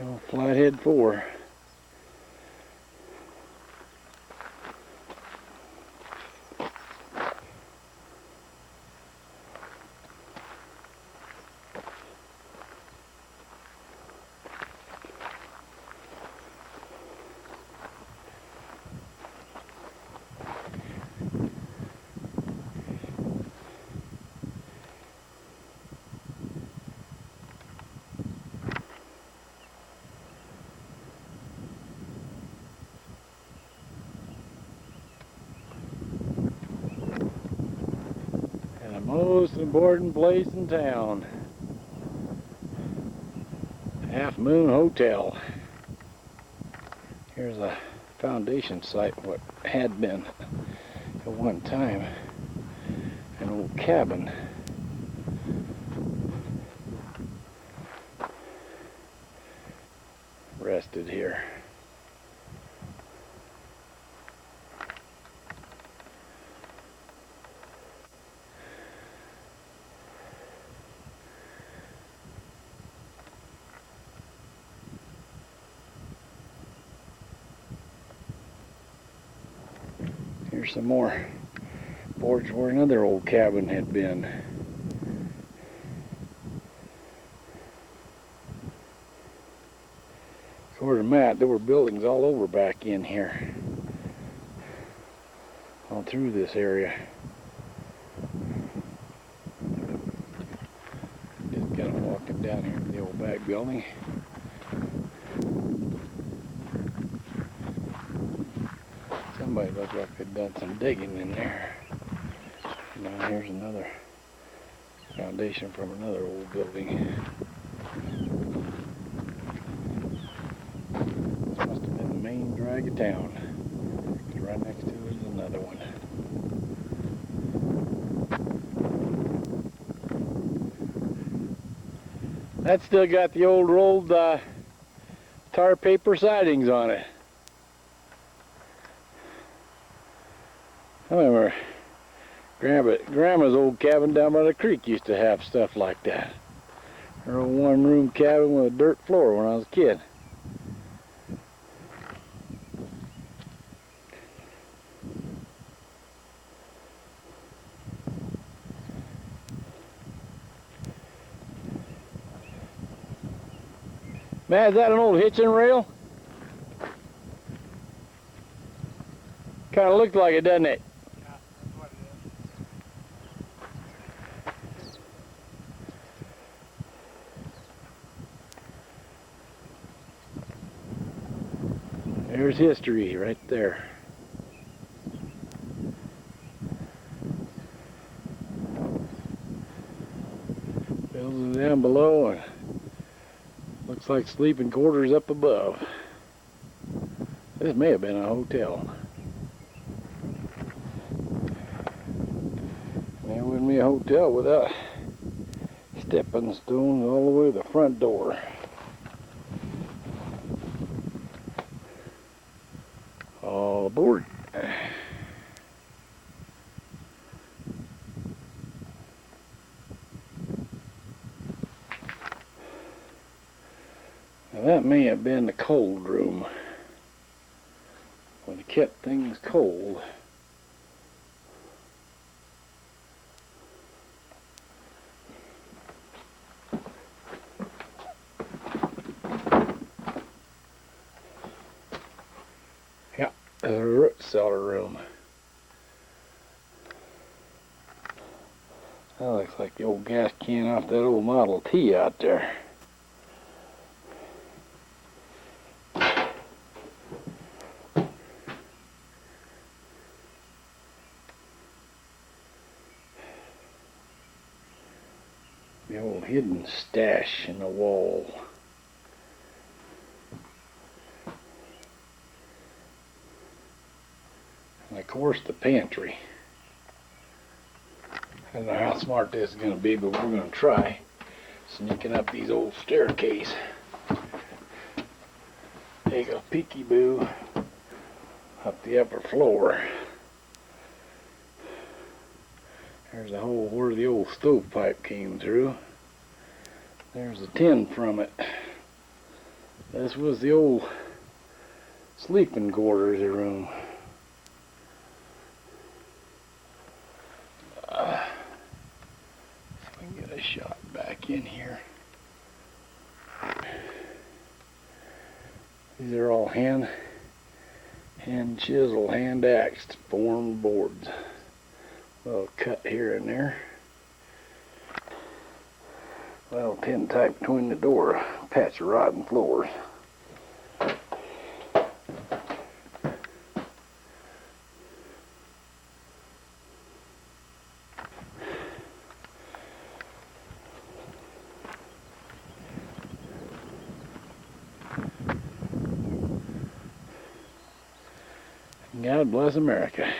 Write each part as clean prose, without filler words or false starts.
Old Flathead 4. Most important place in town. Half Moon Hotel. Here's a foundation site, what had been at one time an old cabin. Rested here. Here's some more boards where another old cabin had been. According to Matt, there were buildings all over back in here. All through this area. Just kind of walking down here to the old back building. Somebody looked like they'd done some digging in there. Now here's another foundation from another old building. This must have been the main drag of town. 'Cause right next to it is another one. That's still got the old rolled tar paper sidings on it. I remember Grandma's old cabin down by the creek used to have stuff like that. Her old one-room cabin with a dirt floor when I was a kid. Man, is that an old hitching rail? Kind of looked like it, doesn't it? There's history right there. Buildings down below and looks like sleeping quarters up above. This may have been a hotel. There wouldn't be a hotel without stepping stones all the way to the front door. All aboard. Now that may have been the cold room when it kept things cold. The root cellar room. That looks like the old gas can off that old Model T out there. The old hidden stash in the wall. And of course the pantry. I don't know how smart this is going to be, but we're going to try sneaking up these old staircase. Take a peekaboo up the upper floor. There's a hole where the old stovepipe came through. There's a tin from it. This was the old sleeping quarters room. See if we can get a shot back in here. These are all hand chisel, hand axed formed boards. A little cut here and there. A little tintype between the door. Patch of rotten floors. God bless America.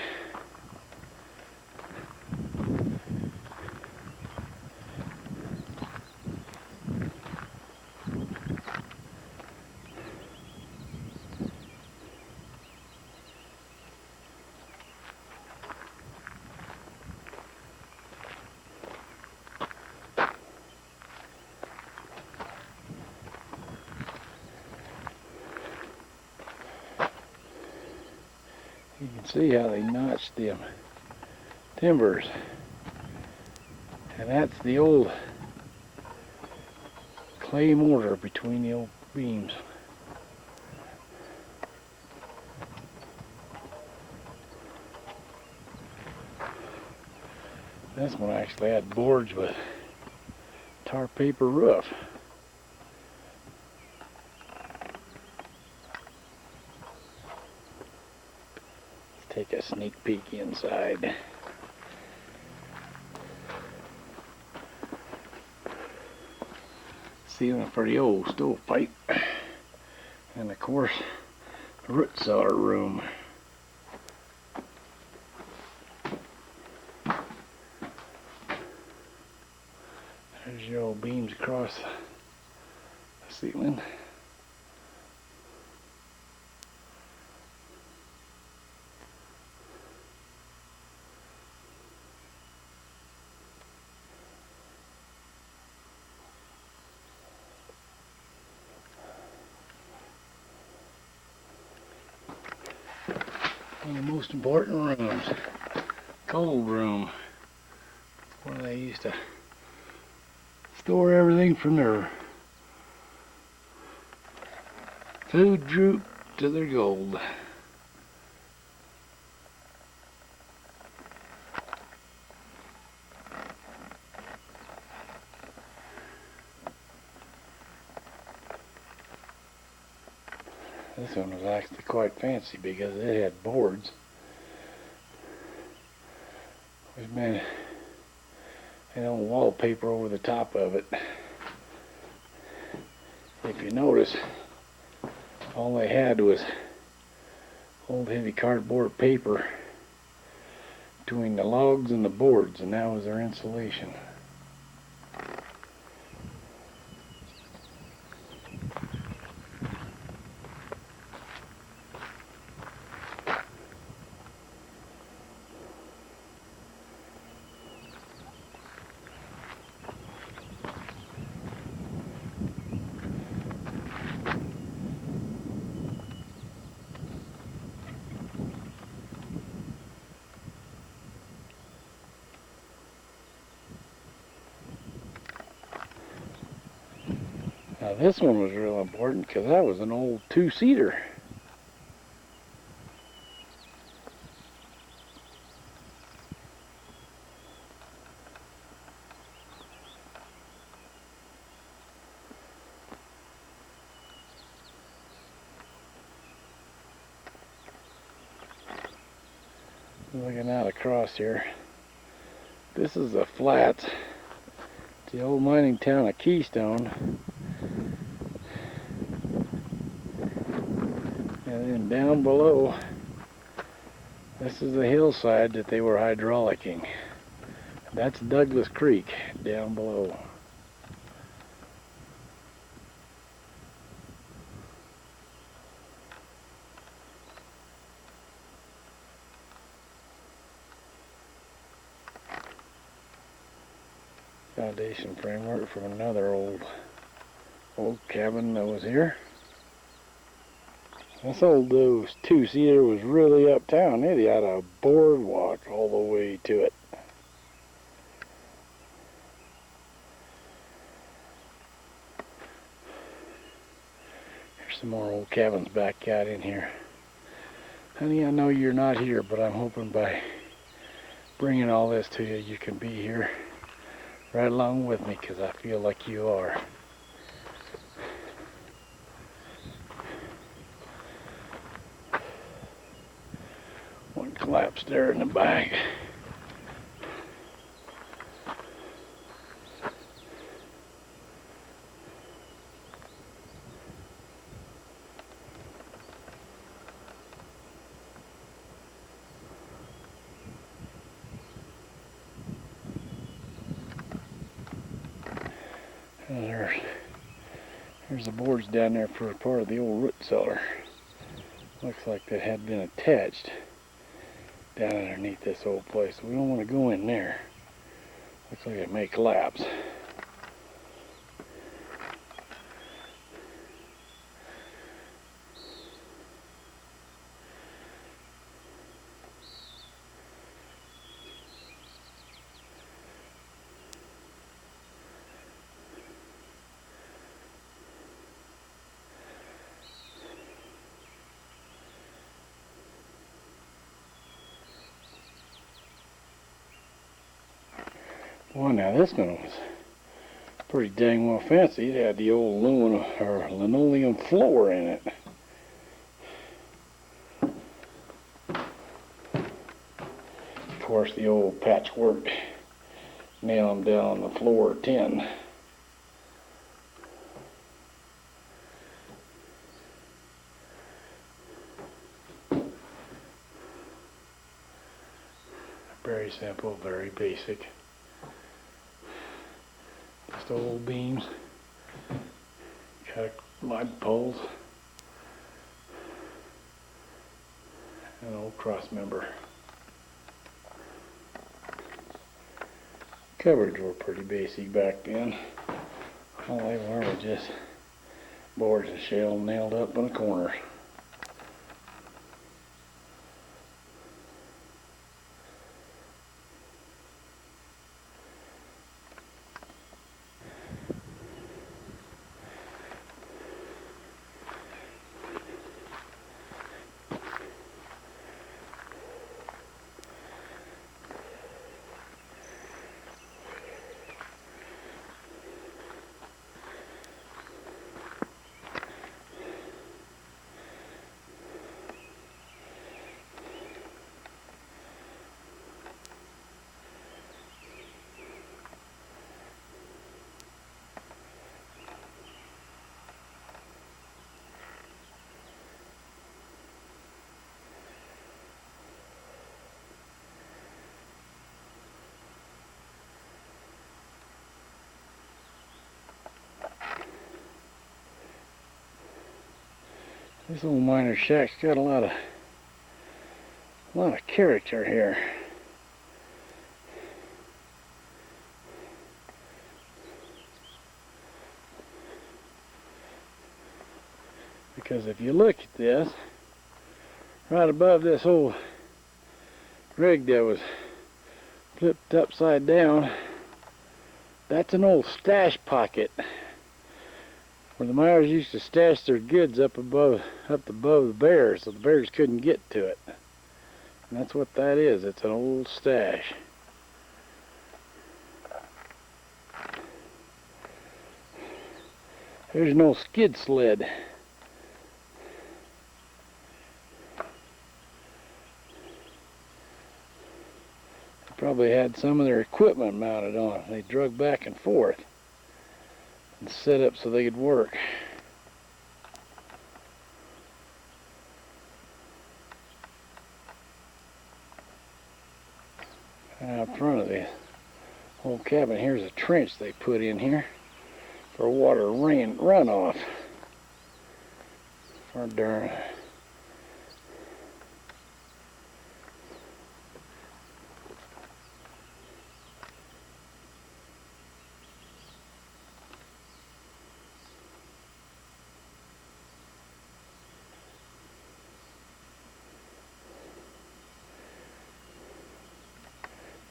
You can see how they notched them timbers. And that's the old clay mortar between the old beams. This one actually had boards with tar paper roof. Take a sneak peek inside. Ceiling for the old stovepipe. And of course, the root cellar room. There's your old beams across the ceiling. One of the most important rooms, cold room, where they used to store everything from their food droop to their gold. This one was actually quite fancy because it had boards. There's been an old wallpaper over the top of it. If you notice, all they had was old heavy cardboard paper between the logs and the boards, and that was their insulation. Now this one was real important because that was an old two-seater. Looking out across here, this is the flats, the old mining town of Keystone. And then down below, this is the hillside that they were hydraulicking. That's Douglas Creek down below. Foundation framework from another old cabin that was here. This old two-seater was really uptown. They had a boardwalk all the way to it. There's some more old cabins back out in here. Honey, I know you're not here, but I'm hoping by bringing all this to you, you can be here right along with me, because I feel like you are. One collapsed there in the back. There's the boards down there for part of the old root cellar. Looks like that had been attached down underneath this old place. We don't want to go in there. Looks like it may collapse. Well, now this one was pretty dang well fancy. It had the old linoleum floor in it. Of course, the old patchwork nail them down on the floor tin. Very simple, very basic. Just old beams, got light poles, and an old cross member. Cupboards were pretty basic back then. All they were was just boards and shell nailed up in a corner. This old miner shack's got a lot of character here. Because if you look at this, right above this old rig that was flipped upside down, that's an old stash pocket where the miners used to stash their goods up above the bears, so the bears couldn't get to it. And that's what that is. It's an old stash. There's no skid sled. They probably had some of their equipment mounted on. They drug back and forth and set up so they could work. Out front of the whole cabin, here's a trench they put in here for water runoff. For darn.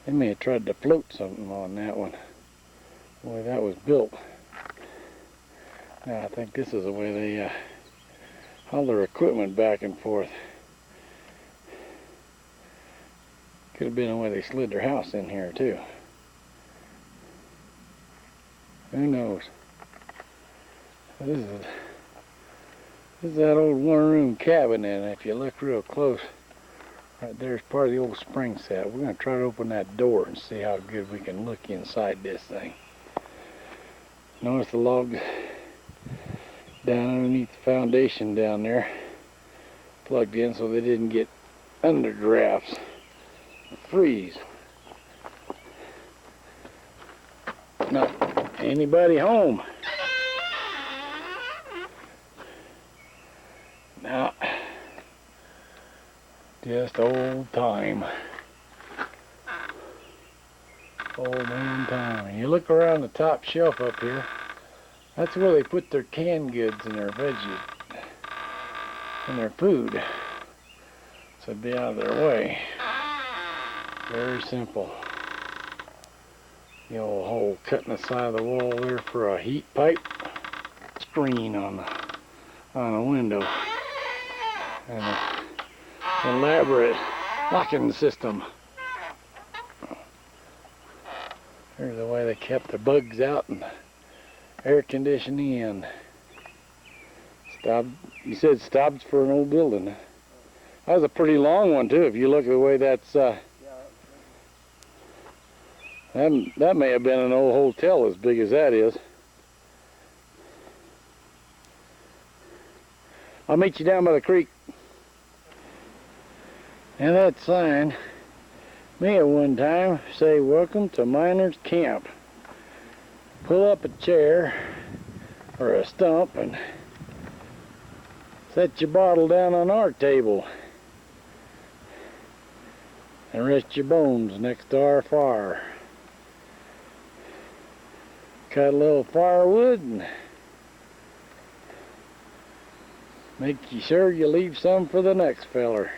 They may have tried to float something on that one. The way that was built. Now I think this is the way they haul their equipment back and forth. Could have been the way they slid their house in here too. Who knows? This is that old one-room cabin, and if you look real close, right there's part of the old spring set. We're going to try to open that door and see how good we can look inside this thing. Notice the log down underneath the foundation down there, plugged in so they didn't get under drafts and freeze. Not anybody home. Now, just old time. Old man time. You look around the top shelf up here, that's where they put their canned goods and their veggies and their food. So it'd be out of their way. Very simple. The old hole cut in the side of the wall there for a heat pipe. Screen on the window. And an elaborate locking system. There's the way they kept the bugs out and air conditioning in. You said stops for an old building. That was a pretty long one too. If you look at the way that's that may have been an old hotel as big as that is. I'll meet you down by the creek. And that sign may at one time say, "Welcome to Miners Camp." Pull up a chair or a stump and set your bottle down on our table and rest your bones next to our fire. Cut a little firewood and make sure you leave some for the next feller.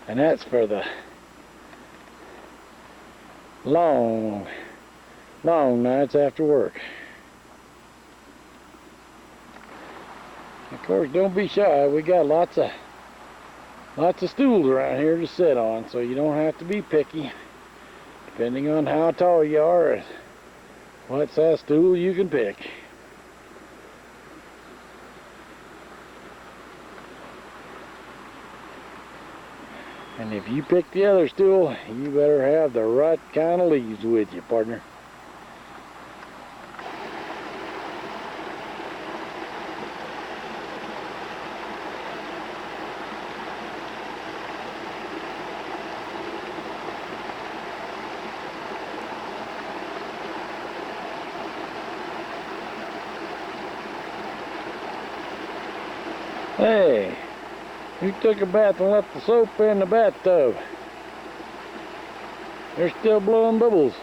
And that's for the long nights after work. Of course, don't be shy. We got lots of stools around here to sit on, so you don't have to be picky. Depending on how tall you are and what size stool you can pick. And if you pick the other stool, you better have the right kind of leaves with you, partner. Hey, you took a bath and left the soap in the bathtub. They're still blowing bubbles.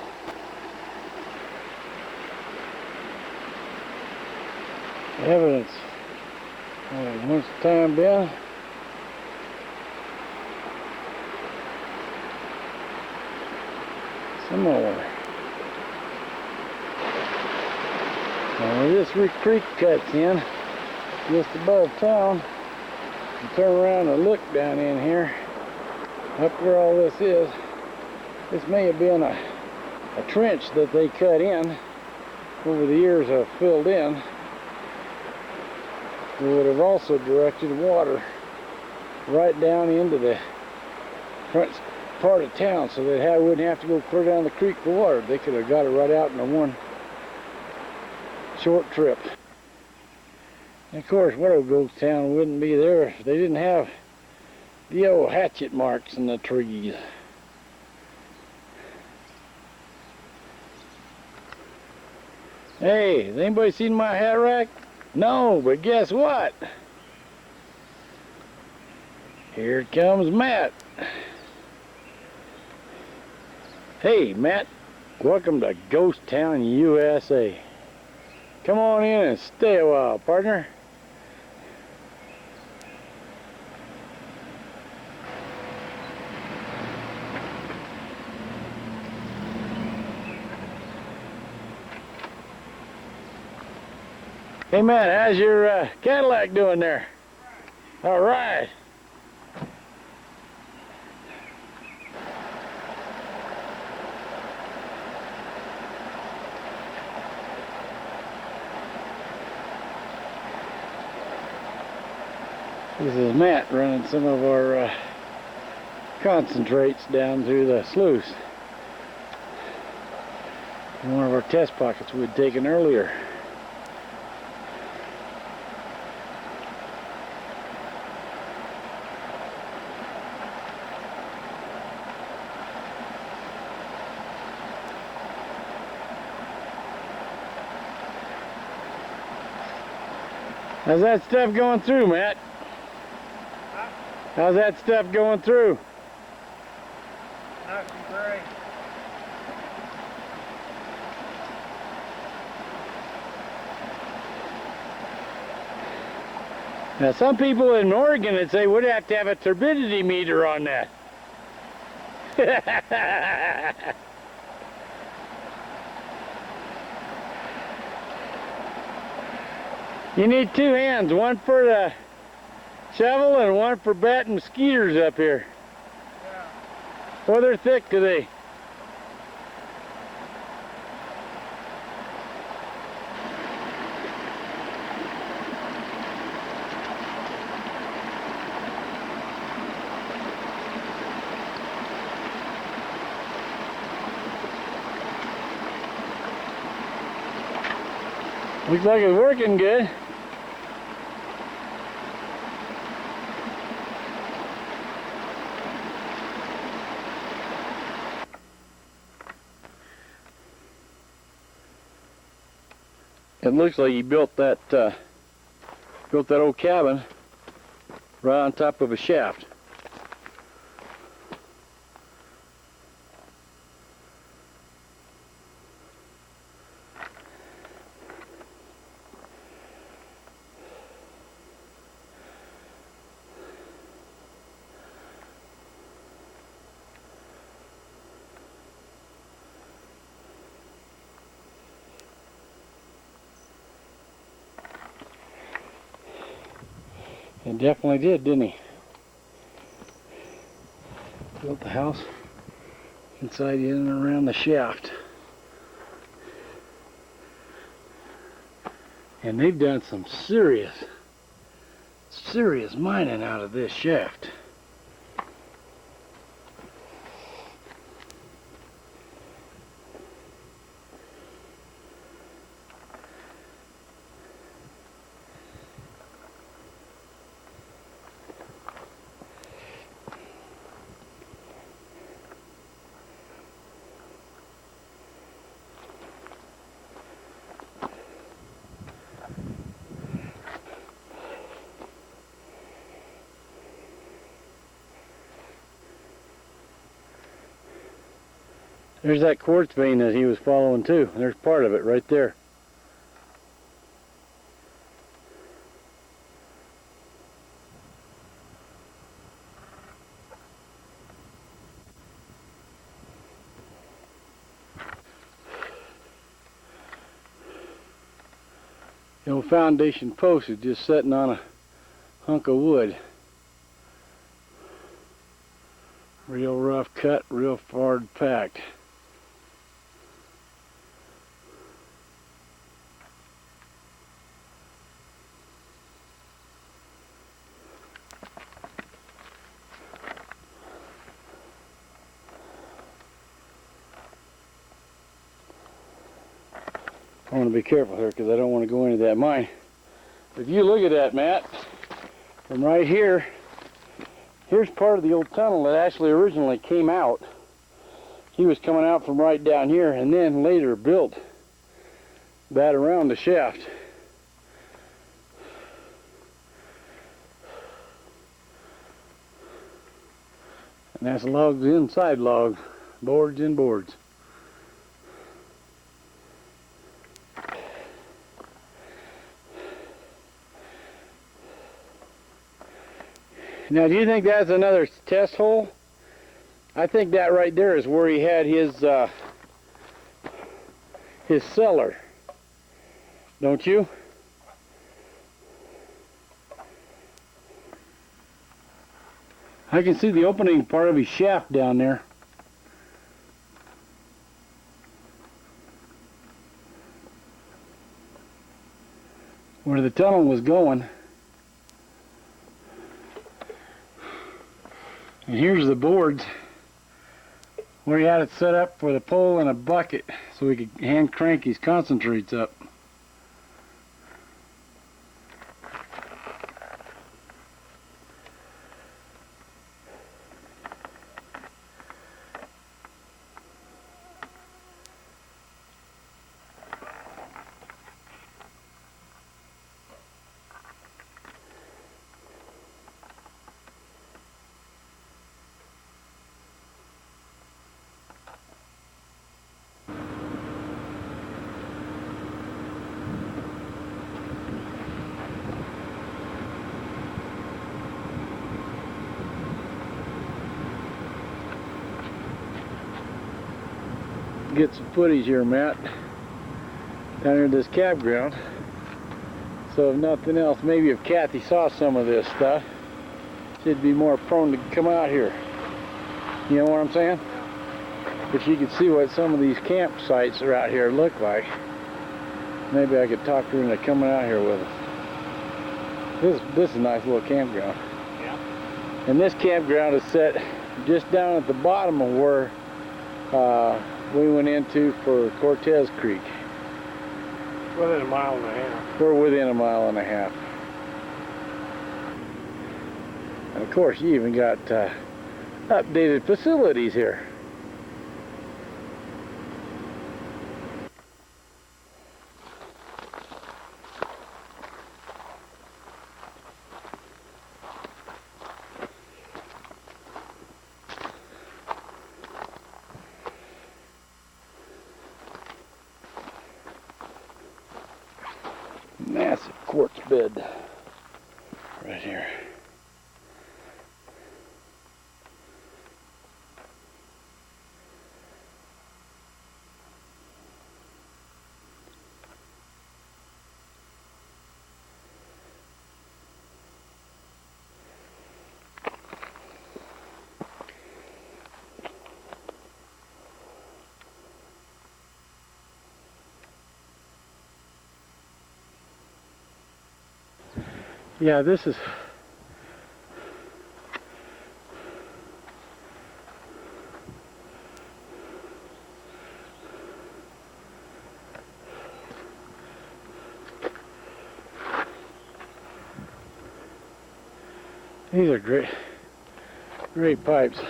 Evidence. Once the time been. Some more. Now where this creek cuts in, just above town, you turn around and look down in here, up where all this is. This may have been a trench that they cut in over the years have filled in. It would have also directed water right down into the front part of town, so they wouldn't have to go clear down the creek for water. They could have got it right out in a one short trip. And of course, what a ghost town wouldn't be there if they didn't have the old hatchet marks in the trees. Hey, has anybody seen my hat rack? No, but guess what? Here comes Matt. Hey, Matt, welcome to Ghost Town, USA. Come on in and stay a while, partner. Hey man, how's your Cadillac doing there? All right. This is Matt running some of our concentrates down through the sluice in one of our test pockets we had taken earlier. How's that stuff going through, Matt? Huh? How's that stuff going through? Not too great. Now some people in Oregon would say we'd have to have a turbidity meter on that. You need two hands, one for the shovel and one for batting mosquitoes up here. Yeah. Well, they're thick today. Looks like it's working good. It looks like he built that old cabin right on top of a shaft. It definitely did, didn't he? Built the house inside in and around the shaft. And they've done some serious mining out of this shaft. There's that quartz vein that he was following too. There's part of it right there. The old foundation post is just sitting on a hunk of wood. Real rough cut, real hard packed. I want to be careful here because I don't want to go into that mine. If you look at that, Matt, from right here, here's part of the old tunnel that actually originally came out. He was coming out from right down here and then later built that around the shaft. And that's logs inside logs, boards in boards. Now, do you think that's another test hole? I think that right there is where he had his cellar. Don't you? I can see the opening part of his shaft down there. Where the tunnel was going. And here's the boards where he had it set up for the pole and a bucket so he could hand crank his concentrates up. Get some footage here, Matt, down here at this campground. So if nothing else, maybe if Kathy saw some of this stuff, she'd be more prone to come out here. You know what I'm saying? But she could see what some of these campsites are out here look like. Maybe I could talk her into coming out here with us. This is a nice little campground. Yeah. And this campground is set just down at the bottom of where we went into for Cortez Creek. Within a mile and a half. We're within a mile and a half. And of course you even got updated facilities here. Massive quartz bed right here. Yeah, this is these are great pipes.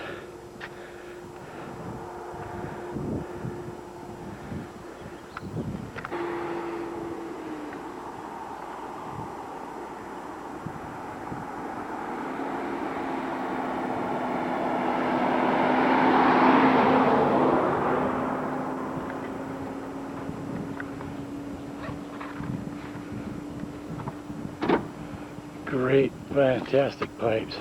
Great, fantastic pipes.